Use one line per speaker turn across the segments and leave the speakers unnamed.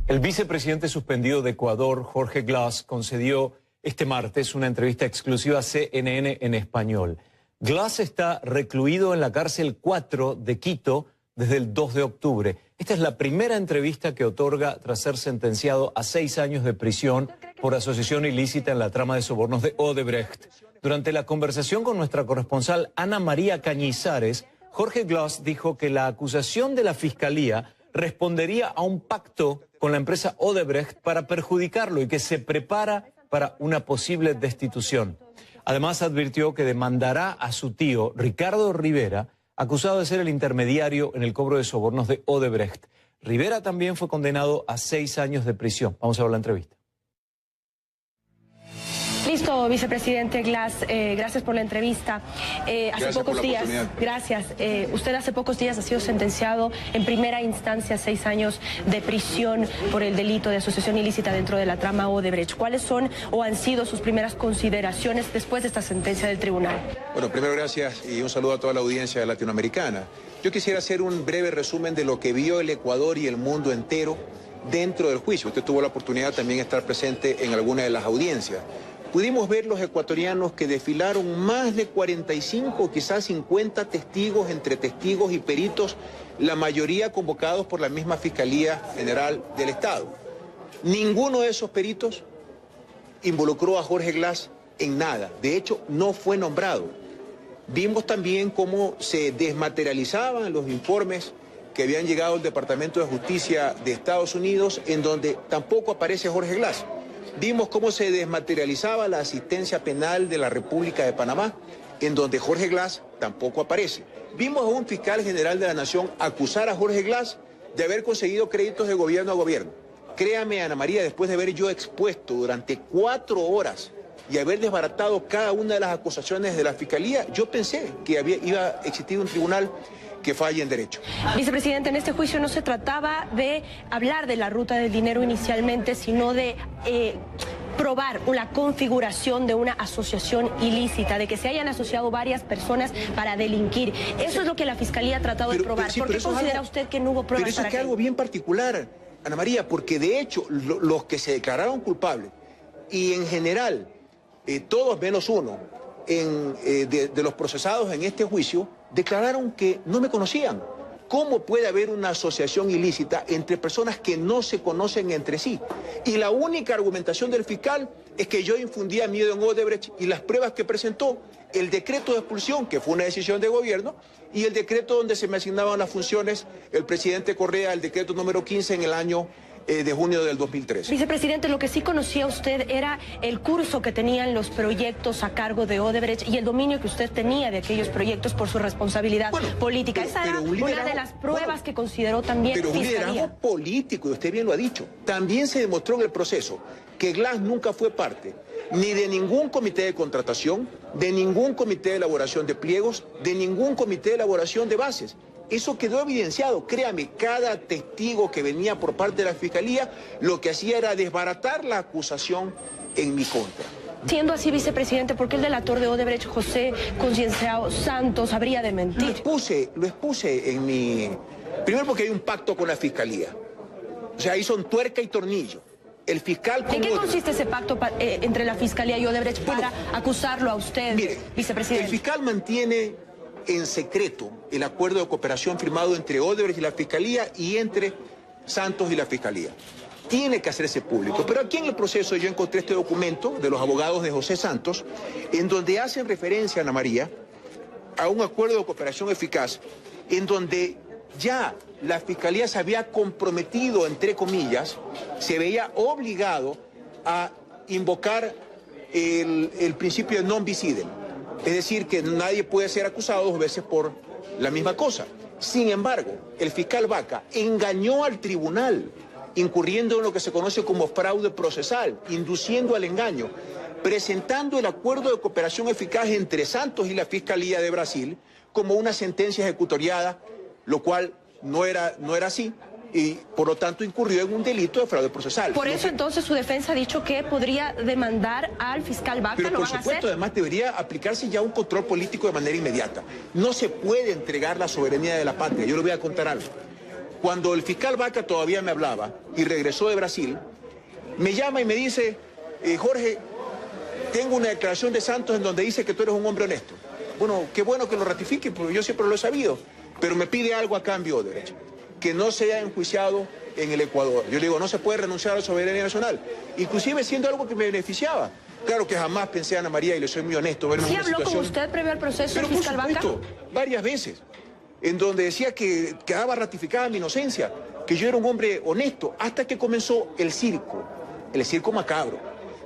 El vicepresidente suspendido de Ecuador, Jorge Glass, concedió este martes una entrevista exclusiva a CNN en español. Glass está recluido en la cárcel 4 de Quito desde el 2 de octubre. Esta es la primera entrevista que otorga tras ser sentenciado a 6 años de prisión por asociación ilícita en la trama de sobornos de Odebrecht. Durante la conversación con nuestra corresponsal Ana María Cañizares, Jorge Glass dijo que la acusación de la Fiscalía respondería a un pacto con la empresa Odebrecht para perjudicarlo y que se prepara para una posible destitución. Además advirtió que demandará a su tío, Ricardo Rivera, acusado de ser el intermediario en el cobro de sobornos de Odebrecht. Rivera también fue condenado a 6 años de prisión. Vamos a ver la entrevista.
Listo, vicepresidente Glass, gracias por la entrevista. Hace pocos días, gracias. Usted hace pocos días ha sido sentenciado en primera instancia a 6 años de prisión por el delito de asociación ilícita dentro de la trama Odebrecht. ¿Cuáles son o han sido sus primeras consideraciones después de esta sentencia del tribunal?
Bueno, primero gracias y un saludo a toda la audiencia latinoamericana. Yo quisiera hacer un breve resumen de lo que vio el Ecuador y el mundo entero dentro del juicio. Usted tuvo la oportunidad también de estar presente en alguna de las audiencias. Pudimos ver los ecuatorianos que desfilaron más de 45, quizás 50 testigos, entre testigos y peritos, la mayoría convocados por la misma Fiscalía General del Estado. Ninguno de esos peritos involucró a Jorge Glass en nada. De hecho, no fue nombrado. Vimos también cómo se desmaterializaban los informes que habían llegado al Departamento de Justicia de Estados Unidos, en donde tampoco aparece Jorge Glass. Vimos cómo se desmaterializaba la asistencia penal de la República de Panamá, en donde Jorge Glass tampoco aparece. Vimos a un fiscal general de la Nación acusar a Jorge Glass de haber conseguido créditos de gobierno a gobierno. Créame, Ana María, después de haber yo expuesto durante 4 horas y haber desbaratado cada una de las acusaciones de la Fiscalía, yo pensé que iba a existir un tribunal que falle en derecho.
Vicepresidente, en este juicio no se trataba de hablar de la ruta del dinero inicialmente, sino de probar la configuración de una asociación ilícita, de que se hayan asociado varias personas para delinquir. Eso es lo que la Fiscalía ha tratado de probar. ¿Por qué considera usted que no hubo pruebas?
Pero eso es que algo bien particular, Ana María, porque de hecho los que se declararon culpables, y en general todos menos uno de los procesados en este juicio, declararon que no me conocían. ¿Cómo puede haber una asociación ilícita entre personas que no se conocen entre sí? Y la única argumentación del fiscal es que yo infundía miedo en Odebrecht, y las pruebas que presentó, el decreto de expulsión, que fue una decisión de gobierno, y el decreto donde se me asignaban las funciones, el presidente Correa, el decreto número 15 en el año de junio del 2013.
Vicepresidente, lo que sí conocía usted era el curso que tenían los proyectos a cargo de Odebrecht y el dominio que usted tenía de aquellos proyectos por su responsabilidad política. Esa era una de las pruebas que consideró también
Pero un liderazgo político, y usted bien lo ha dicho. También se demostró en el proceso que Glass nunca fue parte ni de ningún comité de contratación, de ningún comité de elaboración de pliegos, de ningún comité de elaboración de bases. Eso quedó evidenciado. Créame, cada testigo que venía por parte de la Fiscalía lo que hacía era desbaratar la acusación en mi contra.
Siendo así, vicepresidente, ¿por qué el delator de Odebrecht, José Concienciao Santos, habría de mentir?
Lo expuse en mi... Primero porque hay un pacto con la Fiscalía. O sea, ahí son tuerca y tornillo. El fiscal...
¿En qué consiste ese pacto entre la Fiscalía y Odebrecht para acusarlo a usted,
mire,
vicepresidente?
El fiscal mantiene en secreto el acuerdo de cooperación firmado entre Odebrecht y la Fiscalía y entre Santos y la Fiscalía. Tiene que hacerse público. Pero aquí en el proceso yo encontré este documento de los abogados de José Santos, en donde hacen referencia, Ana María, a un acuerdo de cooperación eficaz, en donde ya la Fiscalía se había comprometido, entre comillas, se veía obligado a invocar el principio de non bis idem. Es decir, que nadie puede ser acusado 2 veces por la misma cosa. Sin embargo, el fiscal Vaca engañó al tribunal, incurriendo en lo que se conoce como fraude procesal, induciendo al engaño, presentando el acuerdo de cooperación eficaz entre Santos y la Fiscalía de Brasil como una sentencia ejecutoriada, lo cual no era así. Y por lo tanto incurrió en un delito de fraude procesal.
Por eso entonces su defensa ha dicho que podría demandar al fiscal Vaca.
Pero por supuesto, además debería aplicarse ya un control político de manera inmediata. No se puede entregar la soberanía de la patria. Yo le voy a contar algo. Cuando el fiscal Vaca todavía me hablaba y regresó de Brasil, me llama y me dice, Jorge, tengo una declaración de Santos en donde dice que tú eres un hombre honesto. Bueno, qué bueno que lo ratifique, porque yo siempre lo he sabido, pero me pide algo a cambio, Odebrecht, que no sea enjuiciado en el Ecuador. Yo le digo, no se puede renunciar a la soberanía nacional, inclusive siendo algo que me beneficiaba. Claro que jamás pensé, Ana María, y le soy muy honesto, verme en una situación...
¿Sí habló con usted previo al proceso, el fiscal Vaca?
Varias veces, en donde decía que quedaba ratificada mi inocencia, que yo era un hombre honesto, hasta que comenzó el circo macabro.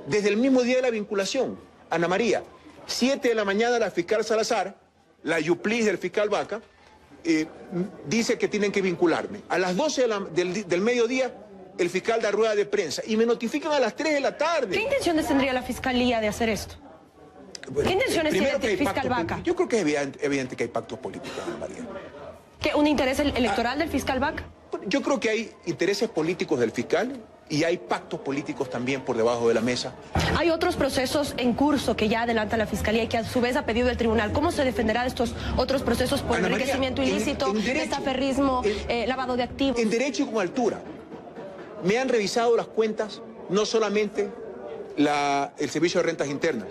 Desde el mismo día de la vinculación, Ana María, 7 de la mañana la fiscal Salazar, la yuplis del fiscal Vaca, dice que tienen que vincularme. A las 12 del mediodía, el fiscal da rueda de prensa y me notifican a las 3 de la tarde.
¿Qué intenciones tendría la fiscalía de hacer esto? Bueno, ¿qué intenciones tiene el fiscal Vaca?
Yo creo que es evidente que hay pactos políticos, Ana María.
¿Qué, un interés electoral del fiscal Vaca?
Yo creo que hay intereses políticos del fiscal y hay pactos políticos también por debajo de la mesa.
Hay otros procesos en curso que ya adelanta la fiscalía y que a su vez ha pedido el tribunal. ¿Cómo se defenderá de estos otros procesos por enriquecimiento ilícito, estaferrismo, lavado de activos?
En derecho y con altura. Me han revisado las cuentas, no solamente el Servicio de Rentas Internas,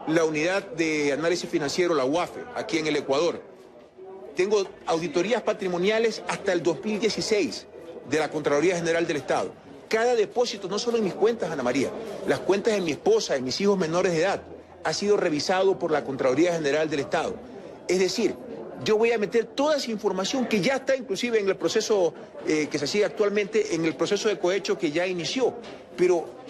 la Unidad de Análisis Financiero, la UAFE, aquí en el Ecuador. Tengo auditorías patrimoniales hasta el 2016 de la Contraloría General del Estado. Cada depósito, no solo en mis cuentas, Ana María, las cuentas de mi esposa, de mis hijos menores de edad, ha sido revisado por la Contraloría General del Estado. Es decir, yo voy a meter toda esa información que ya está inclusive en el proceso que se sigue actualmente, en el proceso de cohecho que ya inició, pero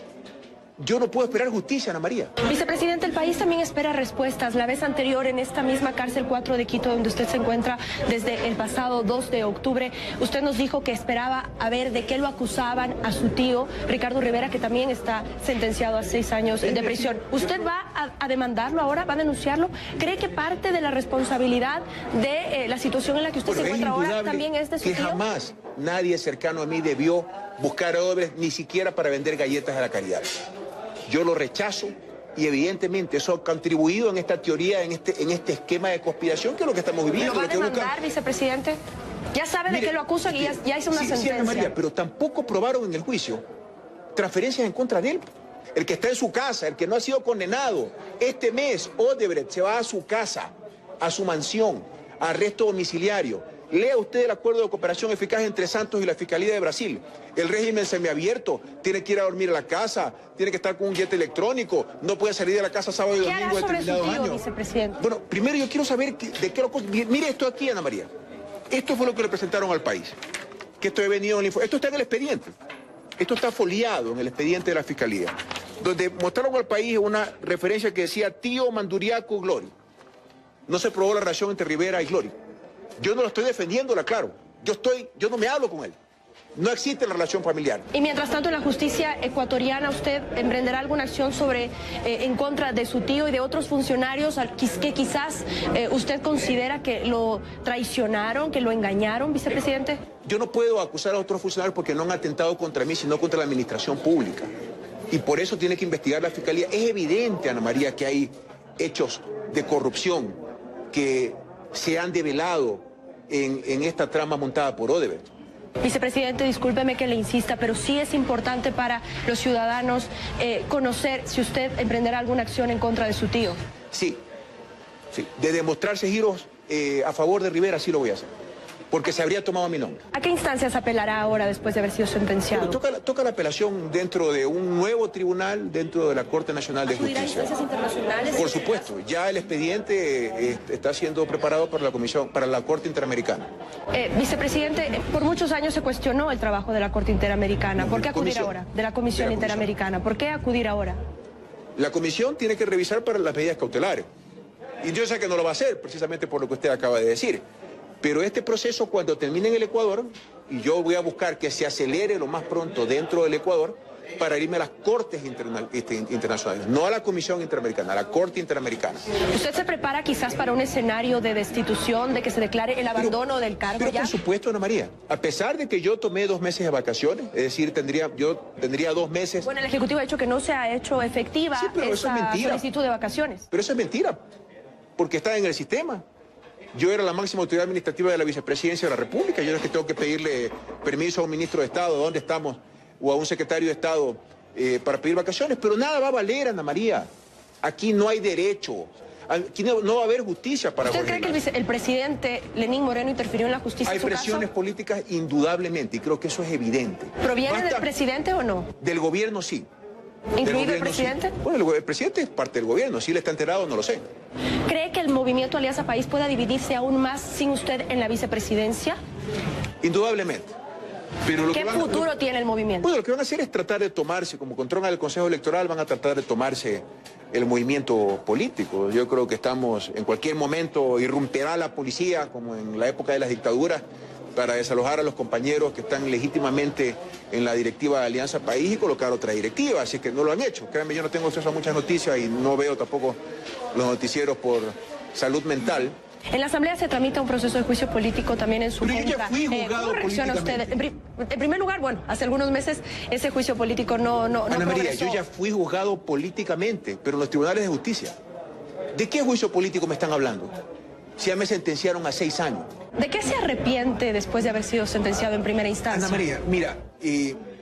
yo no puedo esperar justicia, Ana María.
Vicepresidente, el país también espera respuestas. La vez anterior, en esta misma cárcel 4 de Quito, donde usted se encuentra desde el pasado 2 de octubre, usted nos dijo que esperaba a ver de qué lo acusaban a su tío, Ricardo Rivera, que también está sentenciado a 6 años de prisión. ¿Usted va a demandarlo ahora? ¿Va a denunciarlo? ¿Cree que parte de la responsabilidad de la situación en la que usted se encuentra ahora también es de su tío?
Que jamás nadie cercano a mí debió buscar a Odebrecht, ni siquiera para vender galletas a la caridad. Yo lo rechazo y evidentemente eso ha contribuido en esta teoría, en este esquema de conspiración que es lo que estamos viviendo.
¿Lo va a demandar, vicepresidente? Ya sabe de qué lo acusan y ya hizo una sentencia.
Sí, Ana María, pero tampoco probaron en el juicio transferencias en contra de él. El que está en su casa, el que no ha sido condenado, este mes Odebrecht se va a su casa, a su mansión, a arresto domiciliario. Lea usted el acuerdo de cooperación eficaz entre Santos y la Fiscalía de Brasil. El régimen semiabierto, tiene que ir a dormir a la casa, tiene que estar con un jet electrónico, no puede salir de la casa sábado y domingo de determinados años.
Vicepresidente?
Bueno, primero yo quiero saber de qué lo... Mire esto aquí, Ana María. Esto fue lo que le presentaron al país. Que esto he venido en el esto está en el expediente. Esto está foliado en el expediente de la Fiscalía. Donde mostraron al país una referencia que decía tío Manduriaco Glory. No se probó la relación entre Rivera y Glory. Yo no lo estoy defendiendo, claro. Yo no me hablo con él. No existe la relación familiar.
Y mientras tanto, en la justicia ecuatoriana, ¿usted emprenderá alguna acción en contra de su tío y de otros funcionarios que quizás usted considera que lo traicionaron, que lo engañaron, vicepresidente?
Yo no puedo acusar a otros funcionarios porque no han atentado contra mí, sino contra la administración pública. Y por eso tiene que investigar la Fiscalía. Es evidente, Ana María, que hay hechos de corrupción que se han develado en esta trama montada por Odebrecht.
Vicepresidente, discúlpeme que le insista, pero sí es importante para los ciudadanos conocer si usted emprenderá alguna acción en contra de su tío. Sí. De demostrarse giros a favor de Rivera, sí lo voy a hacer. Porque se habría tomado mi nombre. ¿A qué instancias apelará ahora después de haber sido sentenciado?
Bueno, toca la apelación dentro de un nuevo tribunal, dentro de la Corte Nacional de Justicia.
¿Acudirá a instancias internacionales?
Por supuesto, ya el expediente está siendo preparado para la Corte Interamericana.
Vicepresidente, por muchos años se cuestionó el trabajo de la Corte Interamericana. ¿Por qué acudir ahora? De la Comisión Interamericana. ¿Por qué acudir ahora?
La Comisión tiene que revisar para las medidas cautelares. Y yo sé que no lo va a hacer, precisamente por lo que usted acaba de decir. Pero este proceso, cuando termine en el Ecuador, y yo voy a buscar que se acelere lo más pronto dentro del Ecuador, para irme a las Cortes internacionales, no a la Comisión Interamericana, a la Corte Interamericana.
¿Usted se prepara quizás para un escenario de destitución, de que se declare el abandono del cargo ya?
Por supuesto, Ana María. A pesar de que yo tomé 2 meses de vacaciones, es decir, yo tendría 2 meses...
Bueno, el Ejecutivo ha dicho que no se ha hecho efectiva esa solicitud de vacaciones.
Pero eso es mentira, porque está en el sistema. Yo era la máxima autoridad administrativa de la vicepresidencia de la República. Yo no es que tengo que pedirle permiso a un ministro de Estado, ¿dónde estamos? O a un secretario de Estado para pedir vacaciones. Pero nada va a valer, Ana María. Aquí no hay derecho. Aquí no va a haber justicia para
¿Usted cree que el presidente Lenín Moreno interfirió en la justicia?
Hay presiones políticas indudablemente, y creo que eso es evidente.
¿Proviene del presidente o no?
Del gobierno sí.
¿Incluido el presidente?
Sí. Bueno, el presidente es parte del gobierno. Si él está enterado, no lo sé.
¿Cree que el movimiento Alianza País pueda dividirse aún más sin usted en la vicepresidencia?
Indudablemente. Pero
¿Qué futuro tiene el movimiento?
Bueno, lo que van a hacer es tratar de tomarse, como controlan el Consejo Electoral, van a tratar de tomarse el movimiento político. Yo creo que estamos, en cualquier momento irrumpirá la policía, como en la época de las dictaduras, para desalojar a los compañeros que están legítimamente en la directiva de Alianza País y colocar otra directiva, así que no lo han hecho. Créanme, yo no tengo acceso a muchas noticias y no veo tampoco los noticieros por salud mental.
En la Asamblea se tramita un proceso de juicio político también en su contra.
Pero yo ya fui juzgado
¿Cómo reacciona usted? En primer lugar, bueno, hace algunos meses ese juicio político no
Ana María,
progresó.
yo ya fui juzgado políticamente, pero en los tribunales de justicia. ¿De qué juicio político me están hablando? Si ya me sentenciaron a 6 años.
¿De qué se arrepiente después de haber sido sentenciado en primera instancia?
Ana María, mira,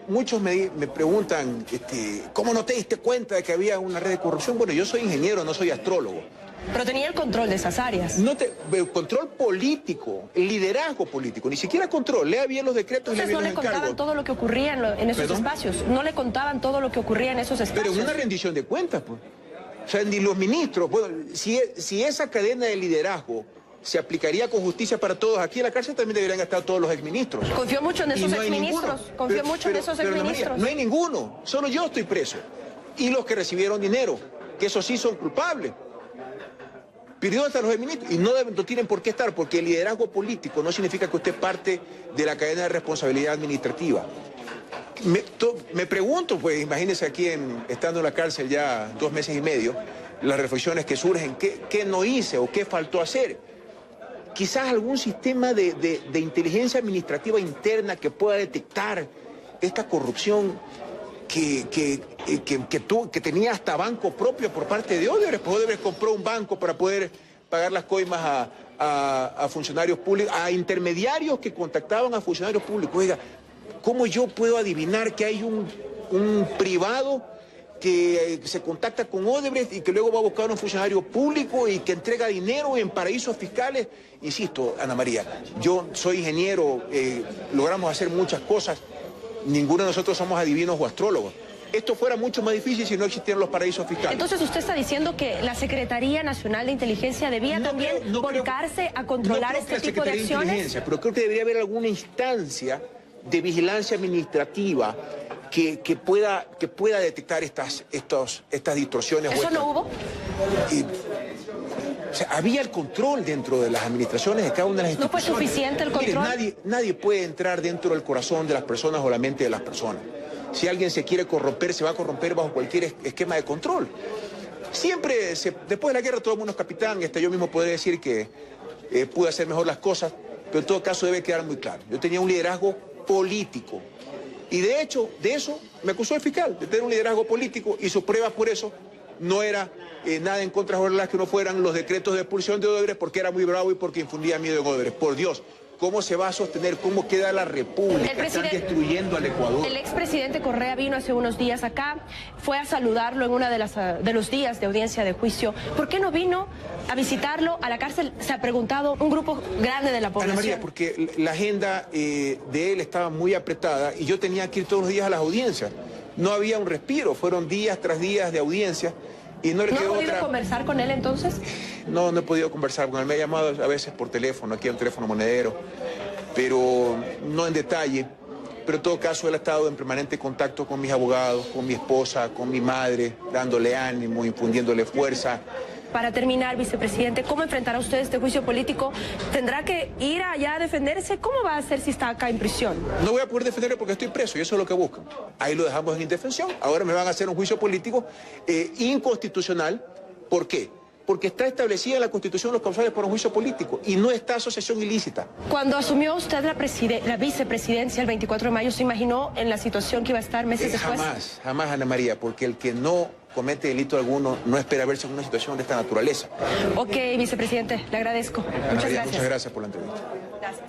muchos me preguntan, ¿cómo no te diste cuenta de que había una red de corrupción? Bueno, yo soy ingeniero, no soy astrólogo.
Pero tenía el control de esas áreas.
Control político, liderazgo político, ni siquiera control. Lea bien los decretos.
Entonces no le contaban todo lo que ocurría en esos espacios. No le contaban todo lo que ocurría en esos espacios.
Pero en una rendición de cuentas, pues. O sea, ni los ministros, bueno, si esa cadena de liderazgo se aplicaría con justicia para todos, aquí en la cárcel también deberían estar todos los exministros.
Confío mucho en esos exministros. Confío mucho en esos exministros.
No hay ninguno, solo yo estoy preso. Y los que recibieron dinero, que esos sí son culpables. Pero ¿dónde están los exministros? Y no tienen por qué estar, porque el liderazgo político no significa que usted parte de la cadena de responsabilidad administrativa. Me pregunto, pues imagínense aquí estando en la cárcel ya 2 meses y medio, las reflexiones que surgen, ¿qué no hice o qué faltó hacer? Quizás algún sistema de inteligencia administrativa interna que pueda detectar esta corrupción que tenía hasta banco propio por parte de Odebrecht. Pues Odebrecht compró un banco para poder pagar las coimas a funcionarios públicos, a intermediarios que contactaban a funcionarios públicos. Oiga, ¿cómo yo puedo adivinar que hay un privado que se contacta con Odebrecht y que luego va a buscar a un funcionario público y que entrega dinero en paraísos fiscales? Insisto, Ana María, yo soy ingeniero, logramos hacer muchas cosas, ninguno de nosotros somos adivinos o astrólogos. Esto fuera mucho más difícil si no existieran los paraísos fiscales.
Entonces usted está diciendo que la Secretaría Nacional de Inteligencia debía volcarse a controlar este tipo de acciones.
Pero creo que debería haber alguna instancia de vigilancia administrativa que pueda detectar estas distorsiones.
¿Eso no hubo?
O sea, había el control dentro de las administraciones de cada una de las instituciones.
¿No fue suficiente el control?
Mire, nadie puede entrar dentro del corazón de las personas o la mente de las personas. Si alguien se quiere corromper, se va a corromper bajo cualquier esquema de control. Siempre, después de la guerra, todo el mundo es capitán, y hasta yo mismo podría decir que pude hacer mejor las cosas, pero en todo caso debe quedar muy claro. Yo tenía un liderazgo político. Y de hecho, de eso me acusó el fiscal, de tener un liderazgo político, y su prueba por eso no era nada en contra de Odebrecht que no fueran los decretos de expulsión de Odebrecht, porque era muy bravo y porque infundía miedo en Odebrecht. Por Dios, ¿cómo se va a sostener? ¿Cómo queda la República? Están destruyendo al Ecuador.
El expresidente Correa vino hace unos días acá, fue a saludarlo en uno de los días de audiencia de juicio. ¿Por qué no vino a visitarlo a la cárcel? Se ha preguntado un grupo grande de la población.
Ana María, porque la agenda de él estaba muy apretada y yo tenía que ir todos los días a las audiencias. No había un respiro, fueron días tras días de audiencia. Y no le quedó
¿No ha podido conversar con él entonces?
No he podido conversar con él. Me ha llamado a veces por teléfono, aquí hay un teléfono monedero, pero no en detalle. Pero en todo caso, él ha estado en permanente contacto con mis abogados, con mi esposa, con mi madre, dándole ánimo, infundiéndole fuerza.
Para terminar, vicepresidente, ¿cómo enfrentará usted este juicio político? ¿Tendrá que ir allá a defenderse? ¿Cómo va a hacer si está acá en prisión?
No voy a poder defenderlo porque estoy preso y eso es lo que buscan. Ahí lo dejamos en indefensión. Ahora me van a hacer un juicio político inconstitucional. ¿Por qué? Porque está establecida en la Constitución los causales para un juicio político y no está asociación ilícita.
Cuando asumió usted la vicepresidencia el 24 de mayo, ¿se imaginó en la situación que iba a estar meses después?
Jamás, Ana María, porque el que no comete delito alguno, no espera verse en una situación de esta naturaleza.
Ok, vicepresidente, le agradezco. Muchas gracias.
Muchas gracias por la entrevista.
Gracias.